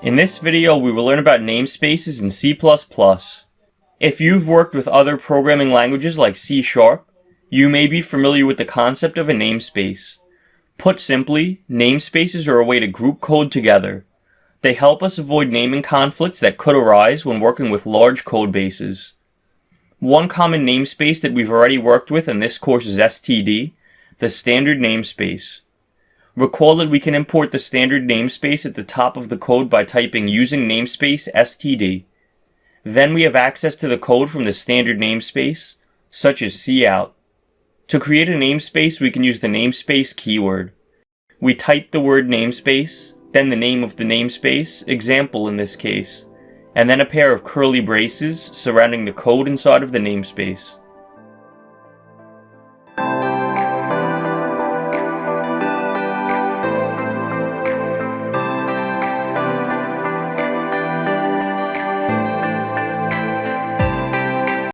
In this video, we will learn about namespaces in C++. If you've worked with other programming languages like C#, you may be familiar with the concept of a namespace. Put simply, namespaces are a way to group code together. They help us avoid naming conflicts that could arise when working with large code bases. One common namespace that we've already worked with in this course is std, the standard namespace. Recall that we can import the standard namespace at the top of the code by typing using namespace std. Then we have access to the code from the standard namespace, such as cout. To create a namespace, we can use the namespace keyword. We type the word namespace, then the name of the namespace, example in this case, and then a pair of curly braces surrounding the code inside of the namespace.